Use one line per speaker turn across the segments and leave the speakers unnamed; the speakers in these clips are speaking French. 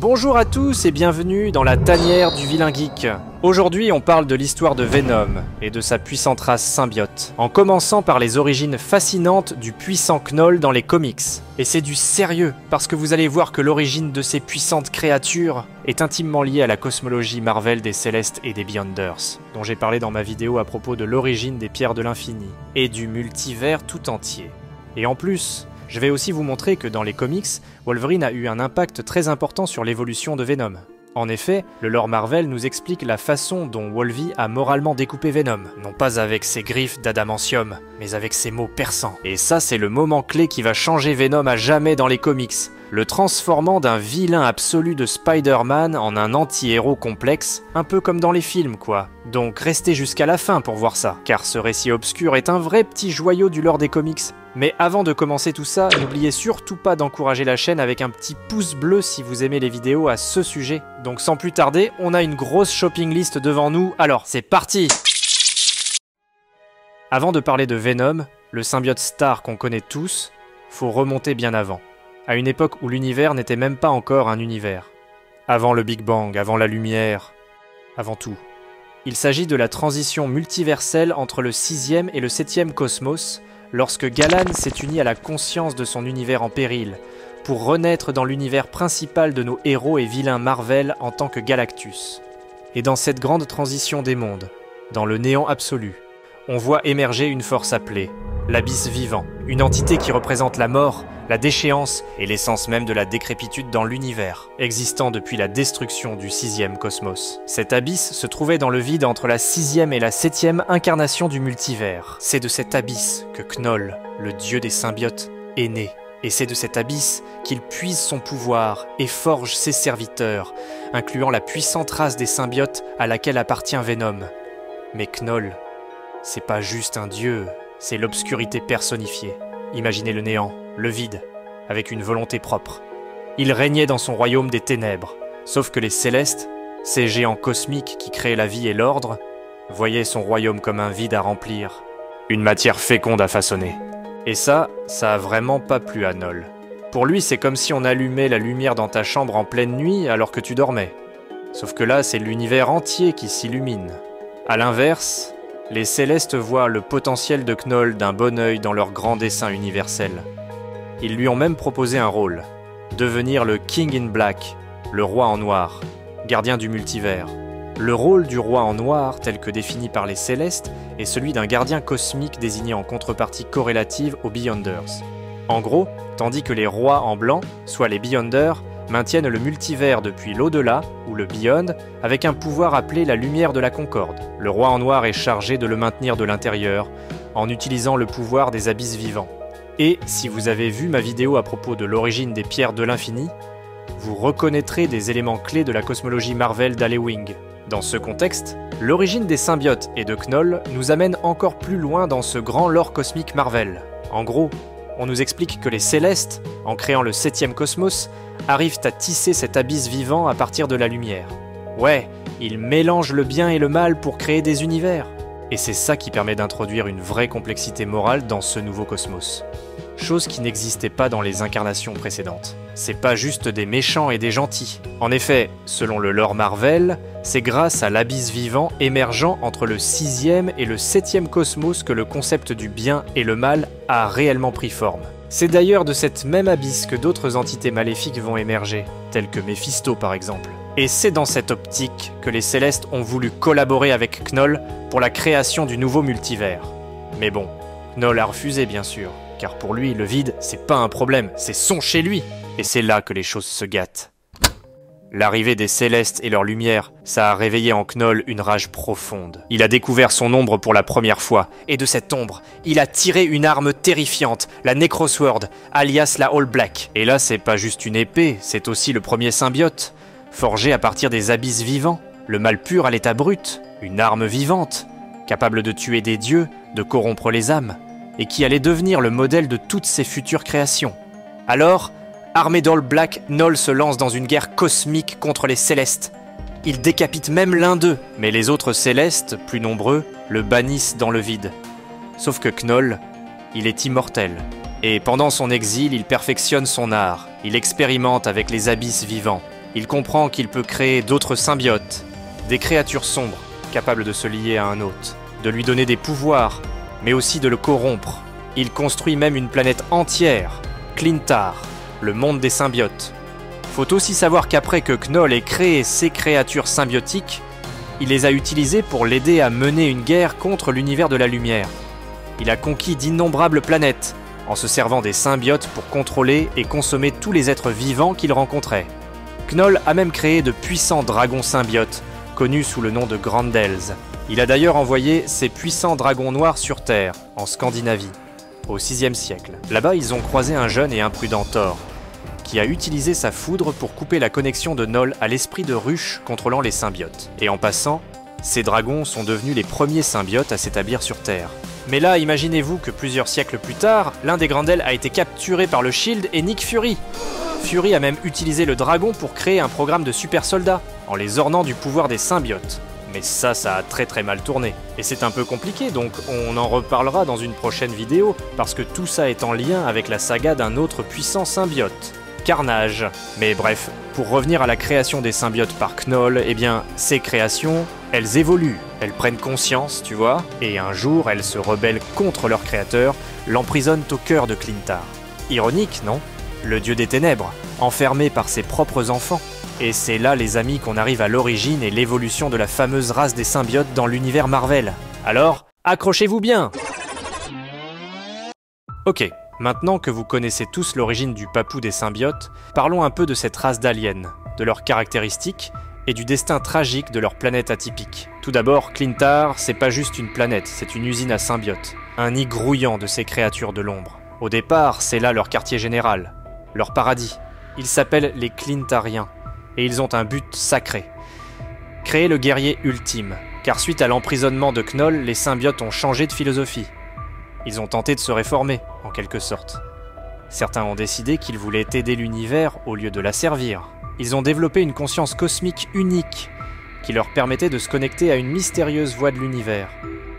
Bonjour à tous et bienvenue dans la tanière du vilain geek. Aujourd'hui on parle de l'histoire de Venom et de sa puissante race symbiote, en commençant par les origines fascinantes du puissant Knull dans les comics. Et c'est du sérieux, parce que vous allez voir que l'origine de ces puissantes créatures est intimement liée à la cosmologie Marvel des Célestes et des Beyonders, dont j'ai parlé dans ma vidéo à propos de l'origine des Pierres de l'Infini, et du multivers tout entier. Et en plus, je vais aussi vous montrer que dans les comics, Wolverine a eu un impact très important sur l'évolution de Venom. En effet, le lore Marvel nous explique la façon dont Wolvie a moralement découpé Venom, non pas avec ses griffes d'adamantium, mais avec ses mots perçants. Et ça, c'est le moment clé qui va changer Venom à jamais dans les comics, le transformant d'un vilain absolu de Spider-Man en un anti-héros complexe, un peu comme dans les films quoi. Donc restez jusqu'à la fin pour voir ça, car ce récit obscur est un vrai petit joyau du lore des comics. Mais avant de commencer tout ça, n'oubliez surtout pas d'encourager la chaîne avec un petit pouce bleu si vous aimez les vidéos à ce sujet. Donc sans plus tarder, on a une grosse shopping list devant nous, alors c'est parti! Avant de parler de Venom, le symbiote star qu'on connaît tous, faut remonter bien avant. À une époque où l'univers n'était même pas encore un univers. Avant le Big Bang, avant la lumière, avant tout. Il s'agit de la transition multiverselle entre le 6e et le 7e cosmos, lorsque Galan s'est uni à la conscience de son univers en péril, pour renaître dans l'univers principal de nos héros et vilains Marvel en tant que Galactus. Et dans cette grande transition des mondes, dans le néant absolu, on voit émerger une force appelée l'Abysse Vivant, une entité qui représente la mort, la déchéance et l'essence même de la décrépitude dans l'univers, existant depuis la destruction du 6e cosmos. Cet abysse se trouvait dans le vide entre la 6e et la 7e incarnation du multivers. C'est de cet abysse que Knull, le dieu des symbiotes, est né. Et c'est de cet abysse qu'il puise son pouvoir et forge ses serviteurs, incluant la puissante race des symbiotes à laquelle appartient Venom. Mais Knull, c'est pas juste un dieu, c'est l'obscurité personnifiée. Imaginez le néant, le vide, avec une volonté propre. Il régnait dans son royaume des ténèbres, sauf que les Célestes, ces géants cosmiques qui créent la vie et l'ordre, voyaient son royaume comme un vide à remplir, une matière féconde à façonner. Et ça a vraiment pas plu à Knull. Pour lui, c'est comme si on allumait la lumière dans ta chambre en pleine nuit alors que tu dormais. Sauf que là, c'est l'univers entier qui s'illumine. À l'inverse, les Célestes voient le potentiel de Knull d'un bon œil dans leur grand dessein universel. Ils lui ont même proposé un rôle, devenir le King in Black, le roi en noir, gardien du multivers. Le rôle du roi en noir, tel que défini par les Célestes, est celui d'un gardien cosmique désigné en contrepartie corrélative aux Beyonders. En gros, tandis que les rois en blanc, soit les Beyonders, maintiennent le multivers depuis l'au-delà, ou le Beyond, avec un pouvoir appelé la lumière de la concorde. Le roi en noir est chargé de le maintenir de l'intérieur, en utilisant le pouvoir des abysses vivants. Et si vous avez vu ma vidéo à propos de l'origine des Pierres de l'Infini, vous reconnaîtrez des éléments clés de la cosmologie Marvel d'Alewing. Dans ce contexte, l'origine des symbiotes et de Knull nous amène encore plus loin dans ce grand lore cosmique Marvel. En gros, on nous explique que les Célestes, en créant le 7e cosmos, arrivent à tisser cet abysse vivant à partir de la lumière. Ouais, ils mélangent le bien et le mal pour créer des univers. Et c'est ça qui permet d'introduire une vraie complexité morale dans ce nouveau cosmos. Chose qui n'existait pas dans les incarnations précédentes. C'est pas juste des méchants et des gentils. En effet, selon le lore Marvel, c'est grâce à l'abysse vivant émergeant entre le 6e et le 7e cosmos que le concept du bien et le mal a réellement pris forme. C'est d'ailleurs de cette même abysse que d'autres entités maléfiques vont émerger, telles que Mephisto par exemple. Et c'est dans cette optique que les Célestes ont voulu collaborer avec Knull pour la création du nouveau multivers. Mais bon, Knull a refusé bien sûr, car pour lui, le vide, c'est pas un problème, c'est son chez lui. Et c'est là que les choses se gâtent. L'arrivée des Célestes et leur lumière, ça a réveillé en Knull une rage profonde. Il a découvert son ombre pour la première fois, et de cette ombre, il a tiré une arme terrifiante, la Necrosword, alias la All Black. Et là, c'est pas juste une épée, c'est aussi le premier symbiote, forgé à partir des abysses vivants, le mal pur à l'état brut, une arme vivante, capable de tuer des dieux, de corrompre les âmes, et qui allait devenir le modèle de toutes ses futures créations. Alors, armé d'All Black, Knull se lance dans une guerre cosmique contre les Célestes. Il décapite même l'un d'eux, mais les autres Célestes, plus nombreux, le bannissent dans le vide. Sauf que Knull, il est immortel. Et pendant son exil, il perfectionne son art. Il expérimente avec les abysses vivants. Il comprend qu'il peut créer d'autres symbiotes, des créatures sombres, capables de se lier à un hôte, de lui donner des pouvoirs, mais aussi de le corrompre. Il construit même une planète entière, Clintar, le monde des symbiotes. Faut aussi savoir qu'après que Knoll ait créé ces créatures symbiotiques, il les a utilisées pour l'aider à mener une guerre contre l'univers de la lumière. Il a conquis d'innombrables planètes, en se servant des symbiotes pour contrôler et consommer tous les êtres vivants qu'il rencontrait. Knoll a même créé de puissants dragons symbiotes, connus sous le nom de Grendels. Il a d'ailleurs envoyé ces puissants dragons noirs sur Terre, en Scandinavie, au VIe siècle. Là-bas, ils ont croisé un jeune et imprudent Thor, qui a utilisé sa foudre pour couper la connexion de Knoll à l'esprit de ruche contrôlant les symbiotes. Et en passant, ces dragons sont devenus les premiers symbiotes à s'établir sur Terre. Mais là, imaginez-vous que plusieurs siècles plus tard, l'un des Grendels a été capturé par le Shield et Nick Fury. Fury a même utilisé le dragon pour créer un programme de super soldats, en les ornant du pouvoir des symbiotes. Mais ça a très mal tourné. Et c'est un peu compliqué, donc on en reparlera dans une prochaine vidéo, parce que tout ça est en lien avec la saga d'un autre puissant symbiote, Carnage. Mais bref, pour revenir à la création des symbiotes par Knoll, eh bien, ces créations, elles évoluent, elles prennent conscience, tu vois, et un jour, elles se rebellent contre leur créateur, l'emprisonnent au cœur de Clintar. Ironique, non ? Le dieu des ténèbres, enfermé par ses propres enfants. Et c'est là, les amis, qu'on arrive à l'origine et l'évolution de la fameuse race des symbiotes dans l'univers Marvel. Alors, accrochez-vous bien! Ok, maintenant que vous connaissez tous l'origine du papou des symbiotes, parlons un peu de cette race d'aliens, de leurs caractéristiques et du destin tragique de leur planète atypique. Tout d'abord, Clintar, c'est pas juste une planète, c'est une usine à symbiotes, un nid grouillant de ces créatures de l'ombre. Au départ, c'est là leur quartier général, leur paradis. Ils s'appellent les Clintariens, et ils ont un but sacré. Créer le guerrier ultime, car suite à l'emprisonnement de Knoll, les symbiotes ont changé de philosophie. Ils ont tenté de se réformer, en quelque sorte. Certains ont décidé qu'ils voulaient aider l'univers au lieu de l'asservir. Ils ont développé une conscience cosmique unique, qui leur permettait de se connecter à une mystérieuse voie de l'univers.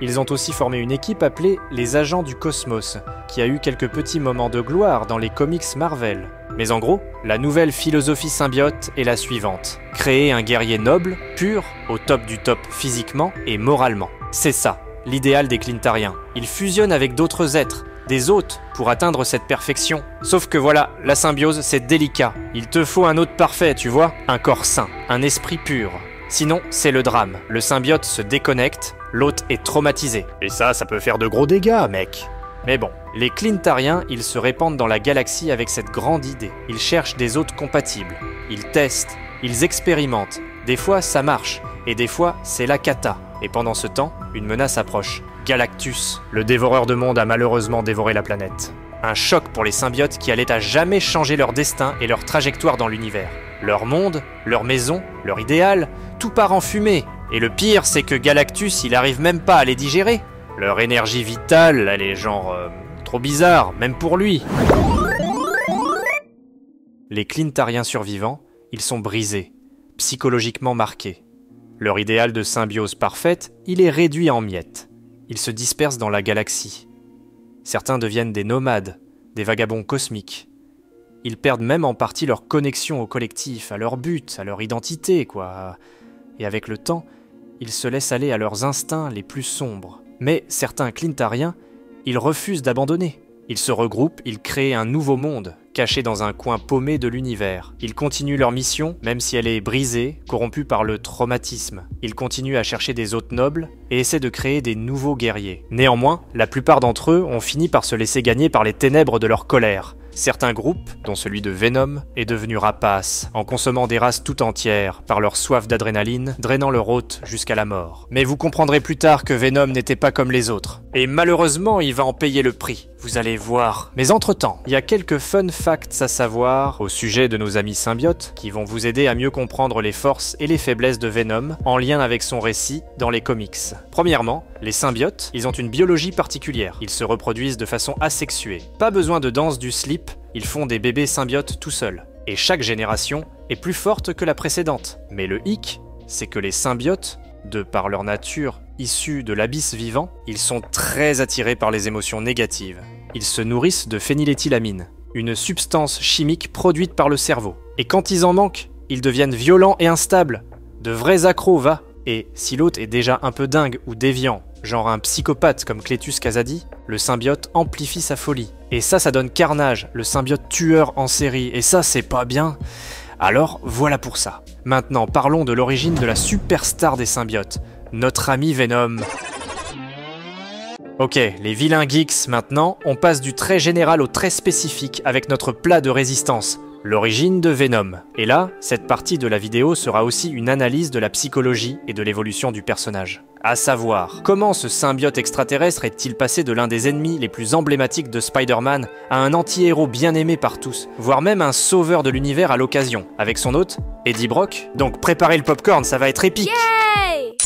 Ils ont aussi formé une équipe appelée les Agents du Cosmos, qui a eu quelques petits moments de gloire dans les comics Marvel. Mais en gros, la nouvelle philosophie symbiote est la suivante. Créer un guerrier noble, pur, au top du top physiquement et moralement. C'est ça, l'idéal des Clintariens. Ils fusionnent avec d'autres êtres, des hôtes, pour atteindre cette perfection. Sauf que voilà, la symbiose c'est délicat. Il te faut un hôte parfait, tu vois, un corps sain, un esprit pur. Sinon, c'est le drame. Le symbiote se déconnecte, l'hôte est traumatisé. Et ça peut faire de gros dégâts, mec. Mais bon, les Clintariens, ils se répandent dans la galaxie avec cette grande idée. Ils cherchent des hôtes compatibles. Ils testent, ils expérimentent. Des fois, ça marche, et des fois, c'est la cata. Et pendant ce temps, une menace approche. Galactus, le dévoreur de mondes, a malheureusement dévoré la planète. Un choc pour les symbiotes qui allaient à jamais changer leur destin et leur trajectoire dans l'univers. Leur monde, leur maison, leur idéal, tout part en fumée. Et le pire, c'est que Galactus, il arrive même pas à les digérer. Leur énergie vitale, elle est genre... trop bizarre, même pour lui. Les Clintariens survivants, ils sont brisés, psychologiquement marqués. Leur idéal de symbiose parfaite, il est réduit en miettes. Ils se dispersent dans la galaxie. Certains deviennent des nomades, des vagabonds cosmiques. Ils perdent même en partie leur connexion au collectif, à leur but, à leur identité, quoi. Et avec le temps, ils se laissent aller à leurs instincts les plus sombres. Mais certains Clintariens, ils refusent d'abandonner. Ils se regroupent, ils créent un nouveau monde, caché dans un coin paumé de l'univers. Ils continuent leur mission, même si elle est brisée, corrompue par le traumatisme. Ils continuent à chercher des hôtes nobles et essaient de créer des nouveaux guerriers. Néanmoins, la plupart d'entre eux ont fini par se laisser gagner par les ténèbres de leur colère. Certains groupes, dont celui de Venom, est devenu rapace, en consommant des races tout entières, par leur soif d'adrénaline, drainant leur hôte jusqu'à la mort. Mais vous comprendrez plus tard que Venom n'était pas comme les autres. Et malheureusement, il va en payer le prix. Vous allez voir. Mais entre-temps, il y a quelques fun facts à savoir au sujet de nos amis symbiotes, qui vont vous aider à mieux comprendre les forces et les faiblesses de Venom, en lien avec son récit dans les comics. Premièrement, les symbiotes, ils ont une biologie particulière. Ils se reproduisent de façon asexuée. Pas besoin de danse du slip, ils font des bébés symbiotes tout seuls. Et chaque génération est plus forte que la précédente. Mais le hic, c'est que les symbiotes, de par leur nature issus de l'abysse vivant, ils sont très attirés par les émotions négatives. Ils se nourrissent de phényléthylamine, une substance chimique produite par le cerveau. Et quand ils en manquent, ils deviennent violents et instables. De vrais accros, va. Et si l'autre est déjà un peu dingue ou déviant, genre un psychopathe comme Cletus Kasady, le symbiote amplifie sa folie. Et ça donne Carnage, le symbiote tueur en série, et ça c'est pas bien. Alors voilà pour ça. Maintenant parlons de l'origine de la superstar des symbiotes, notre ami Venom. Ok, les vilains geeks maintenant, on passe du très général au très spécifique avec notre plat de résistance, l'origine de Venom. Et là, cette partie de la vidéo sera aussi une analyse de la psychologie et de l'évolution du personnage. À savoir, comment ce symbiote extraterrestre est-il passé de l'un des ennemis les plus emblématiques de Spider-Man à un anti-héros bien aimé par tous, voire même un sauveur de l'univers à l'occasion, avec son hôte, Eddie Brock. Donc préparez le popcorn, ça va être épique. Yay!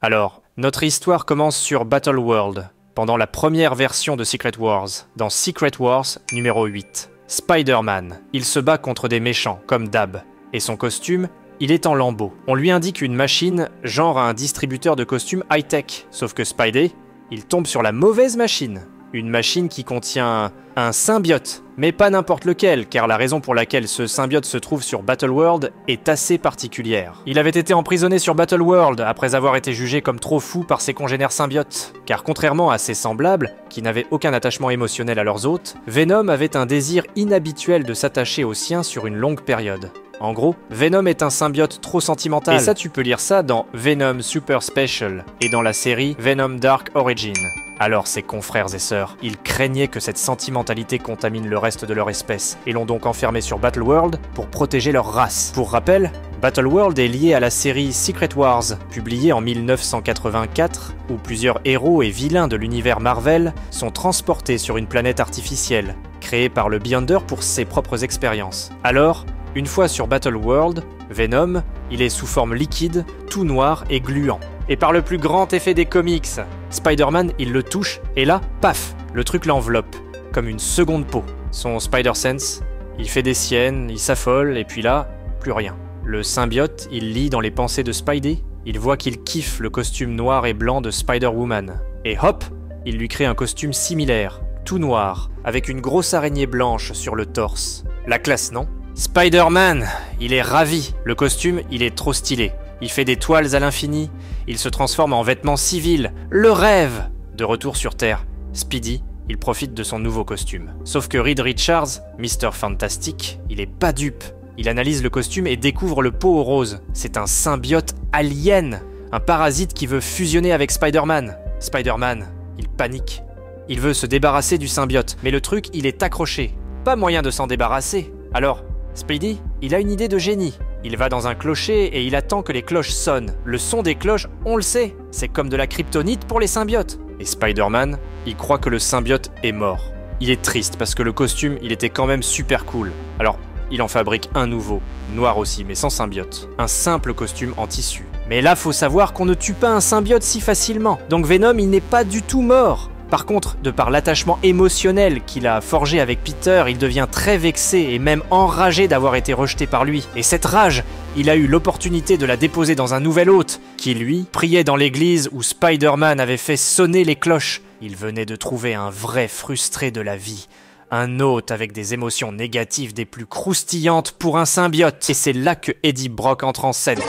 Alors, notre histoire commence sur Battle World, pendant la première version de Secret Wars, dans Secret Wars numéro 8. Spider-Man, il se bat contre des méchants, comme Dab, et son costume, il est en lambeaux. On lui indique une machine, genre un distributeur de costumes high-tech, sauf que Spidey, il tombe sur la mauvaise machine. Une machine qui contient un symbiote, mais pas n'importe lequel, car la raison pour laquelle ce symbiote se trouve sur Battleworld est assez particulière. Il avait été emprisonné sur Battleworld après avoir été jugé comme trop fou par ses congénères symbiotes, car contrairement à ses semblables, qui n'avaient aucun attachement émotionnel à leurs hôtes, Venom avait un désir inhabituel de s'attacher aux siens sur une longue période. En gros, Venom est un symbiote trop sentimental. Et ça, tu peux lire ça dans Venom Super Special et dans la série Venom Dark Origin. Alors, ses confrères et sœurs, ils craignaient que cette sentimentalité contamine le reste de leur espèce et l'ont donc enfermé sur Battleworld pour protéger leur race. Pour rappel, Battleworld est lié à la série Secret Wars, publiée en 1984, où plusieurs héros et vilains de l'univers Marvel sont transportés sur une planète artificielle, créée par le Beyonder pour ses propres expériences. Alors, une fois sur Battleworld, Venom, il est sous forme liquide, tout noir et gluant. Et par le plus grand effet des comics, Spider-Man, il le touche, et là, paf, le truc l'enveloppe, comme une seconde peau. Son Spider-Sense, il fait des siennes, il s'affole, et puis là, plus rien. Le symbiote, il lit dans les pensées de Spidey, il voit qu'il kiffe le costume noir et blanc de Spider-Woman. Et hop, il lui crée un costume similaire, tout noir, avec une grosse araignée blanche sur le torse. La classe, non ? Spider-Man, il est ravi. Le costume, il est trop stylé. Il fait des toiles à l'infini. Il se transforme en vêtements civils. Le rêve! De retour sur Terre, Speedy, il profite de son nouveau costume. Sauf que Reed Richards, Mr. Fantastic, il est pas dupe. Il analyse le costume et découvre le pot au rose. C'est un symbiote alien. Un parasite qui veut fusionner avec Spider-Man. Spider-Man, il panique. Il veut se débarrasser du symbiote, mais le truc, il est accroché. Pas moyen de s'en débarrasser. Alors, Speedy, il a une idée de génie. Il va dans un clocher et il attend que les cloches sonnent. Le son des cloches, on le sait, c'est comme de la kryptonite pour les symbiotes. Et Spider-Man, il croit que le symbiote est mort. Il est triste parce que le costume, il était quand même super cool. Alors, il en fabrique un nouveau, noir aussi, mais sans symbiote. Un simple costume en tissu. Mais là, faut savoir qu'on ne tue pas un symbiote si facilement. Donc Venom, il n'est pas du tout mort. Par contre, de par l'attachement émotionnel qu'il a forgé avec Peter, il devient très vexé et même enragé d'avoir été rejeté par lui. Et cette rage, il a eu l'opportunité de la déposer dans un nouvel hôte, qui lui, priait dans l'église où Spider-Man avait fait sonner les cloches. Il venait de trouver un vrai frustré de la vie. Un hôte avec des émotions négatives des plus croustillantes pour un symbiote. Et c'est là que Eddie Brock entre en scène.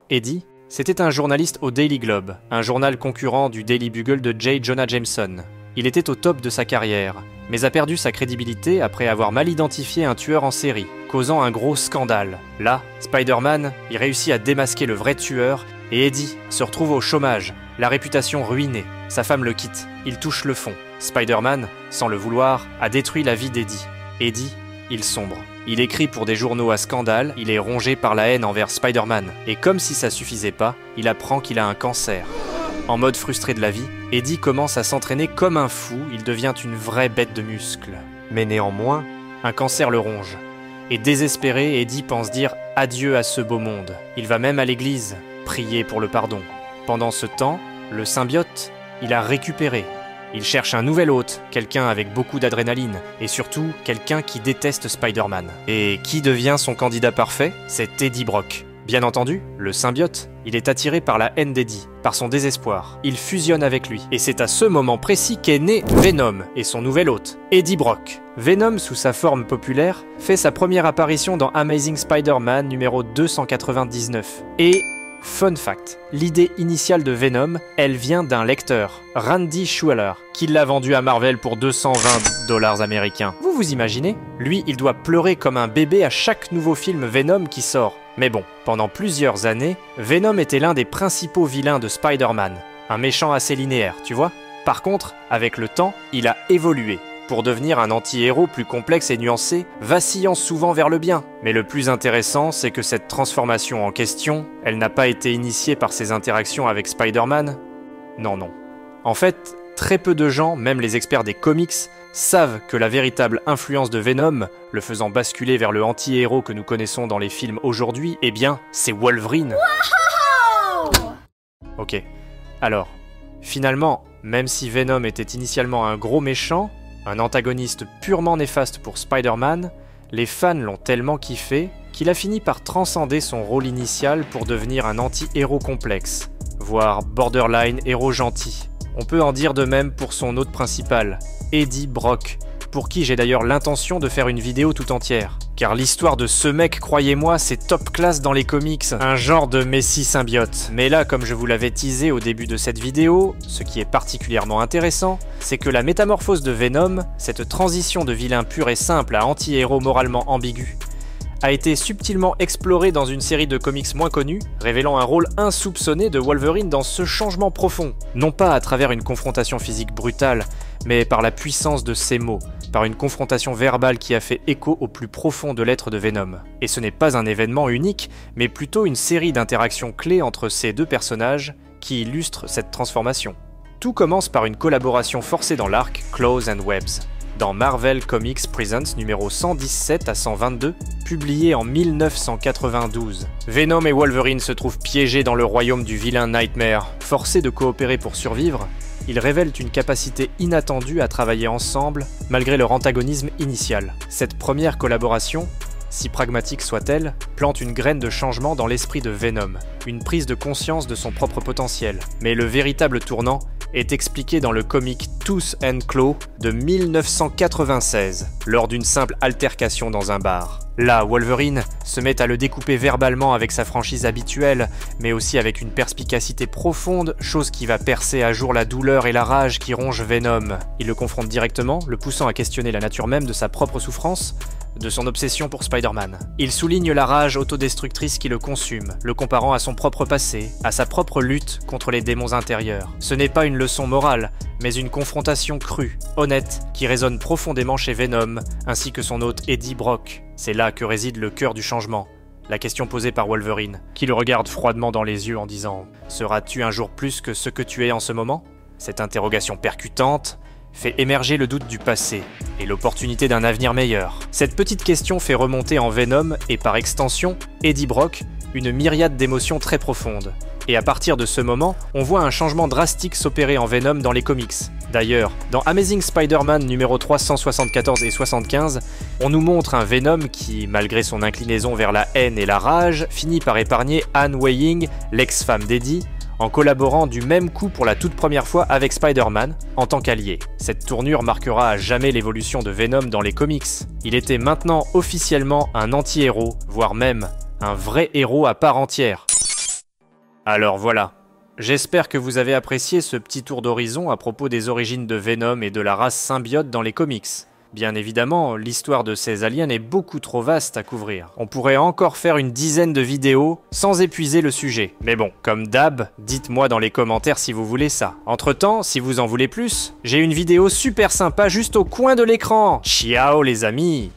Eddie, c'était un journaliste au Daily Globe, un journal concurrent du Daily Bugle de J. Jonah Jameson. Il était au top de sa carrière, mais a perdu sa crédibilité après avoir mal identifié un tueur en série, causant un gros scandale. Là, Spider-Man, il réussit à démasquer le vrai tueur, et Eddie se retrouve au chômage, la réputation ruinée. Sa femme le quitte, il touche le fond. Spider-Man, sans le vouloir, a détruit la vie d'Eddie. Eddie, il sombre. Il écrit pour des journaux à scandale, il est rongé par la haine envers Spider-Man. Et comme si ça suffisait pas, il apprend qu'il a un cancer. En mode frustré de la vie, Eddie commence à s'entraîner comme un fou, il devient une vraie bête de muscles. Mais néanmoins, un cancer le ronge. Et désespéré, Eddie pense dire adieu à ce beau monde. Il va même à l'église, prier pour le pardon. Pendant ce temps, le symbiote, il a récupéré. Il cherche un nouvel hôte, quelqu'un avec beaucoup d'adrénaline, et surtout, quelqu'un qui déteste Spider-Man. Et qui devient son candidat parfait? C'est Eddie Brock. Bien entendu, le symbiote, il est attiré par la haine d'Eddie, par son désespoir. Il fusionne avec lui. Et c'est à ce moment précis qu'est né Venom et son nouvel hôte, Eddie Brock. Venom, sous sa forme populaire, fait sa première apparition dans Amazing Spider-Man numéro 299. Et, fun fact, l'idée initiale de Venom, elle vient d'un lecteur, Randy Schueller, qui l'a vendu à Marvel pour 220 $ américains. Vous vous imaginez? Lui, il doit pleurer comme un bébé à chaque nouveau film Venom qui sort. Mais bon, pendant plusieurs années, Venom était l'un des principaux vilains de Spider-Man. Un méchant assez linéaire, tu vois? Par contre, avec le temps, il a évolué, pour devenir un anti-héros plus complexe et nuancé, vacillant souvent vers le bien. Mais le plus intéressant, c'est que cette transformation en question, elle n'a pas été initiée par ses interactions avec Spider-Man. Non. En fait, très peu de gens, même les experts des comics, savent que la véritable influence de Venom, le faisant basculer vers le anti-héros que nous connaissons dans les films aujourd'hui, eh bien, c'est Wolverine. Wow! Ok, alors, finalement, même si Venom était initialement un gros méchant, un antagoniste purement néfaste pour Spider-Man, les fans l'ont tellement kiffé qu'il a fini par transcender son rôle initial pour devenir un anti-héros complexe, voire borderline héros gentil. On peut en dire de même pour son hôte principal, Eddie Brock, pour qui j'ai d'ailleurs l'intention de faire une vidéo tout entière. Car l'histoire de ce mec, croyez-moi, c'est top class dans les comics, un genre de messie symbiote. Mais là, comme je vous l'avais teasé au début de cette vidéo, ce qui est particulièrement intéressant, c'est que la métamorphose de Venom, cette transition de vilain pur et simple à anti-héros moralement ambigu, a été subtilement explorée dans une série de comics moins connus, révélant un rôle insoupçonné de Wolverine dans ce changement profond. Non pas à travers une confrontation physique brutale, mais par la puissance de ses mots, par une confrontation verbale qui a fait écho au plus profond de l'être de Venom. Et ce n'est pas un événement unique, mais plutôt une série d'interactions clés entre ces deux personnages qui illustrent cette transformation. Tout commence par une collaboration forcée dans l'arc Claws and Webs, dans Marvel Comics Presents numéro 117 à 122, publié en 1992. Venom et Wolverine se trouvent piégés dans le royaume du vilain Nightmare. Forcés de coopérer pour survivre, ils révèlent une capacité inattendue à travailler ensemble, malgré leur antagonisme initial. Cette première collaboration, si pragmatique soit-elle, plante une graine de changement dans l'esprit de Venom, une prise de conscience de son propre potentiel. Mais le véritable tournant est expliqué dans le comic Tooth and Claw de 1996, lors d'une simple altercation dans un bar. Là, Wolverine se met à le découper verbalement avec sa franchise habituelle, mais aussi avec une perspicacité profonde, chose qui va percer à jour la douleur et la rage qui rongent Venom. Il le confronte directement, le poussant à questionner la nature même de sa propre souffrance, de son obsession pour Spider-Man. Il souligne la rage autodestructrice qui le consume, le comparant à son propre passé, à sa propre lutte contre les démons intérieurs. Ce n'est pas une leçon morale, mais une confrontation crue, honnête, qui résonne profondément chez Venom, ainsi que son hôte Eddie Brock. C'est là que réside le cœur du changement. La question posée par Wolverine, qui le regarde froidement dans les yeux en disant « Seras-tu un jour plus que ce que tu es en ce moment ?» Cette interrogation percutante fait émerger le doute du passé et l'opportunité d'un avenir meilleur. Cette petite question fait remonter en Venom, et par extension, Eddie Brock, une myriade d'émotions très profondes. Et à partir de ce moment, on voit un changement drastique s'opérer en Venom dans les comics. D'ailleurs, dans Amazing Spider-Man numéro 374 et 75, on nous montre un Venom qui, malgré son inclinaison vers la haine et la rage, finit par épargner Anne Weying, l'ex-femme d'Eddie, en collaborant du même coup pour la toute première fois avec Spider-Man, en tant qu'allié. Cette tournure marquera à jamais l'évolution de Venom dans les comics. Il était maintenant officiellement un anti-héros, voire même un vrai héros à part entière. Alors voilà, j'espère que vous avez apprécié ce petit tour d'horizon à propos des origines de Venom et de la race symbiote dans les comics. Bien évidemment, l'histoire de ces aliens est beaucoup trop vaste à couvrir. On pourrait encore faire une dizaine de vidéos sans épuiser le sujet. Mais bon, comme d'hab, dites-moi dans les commentaires si vous voulez ça. Entre-temps, si vous en voulez plus, j'ai une vidéo super sympa juste au coin de l'écran. Ciao les amis!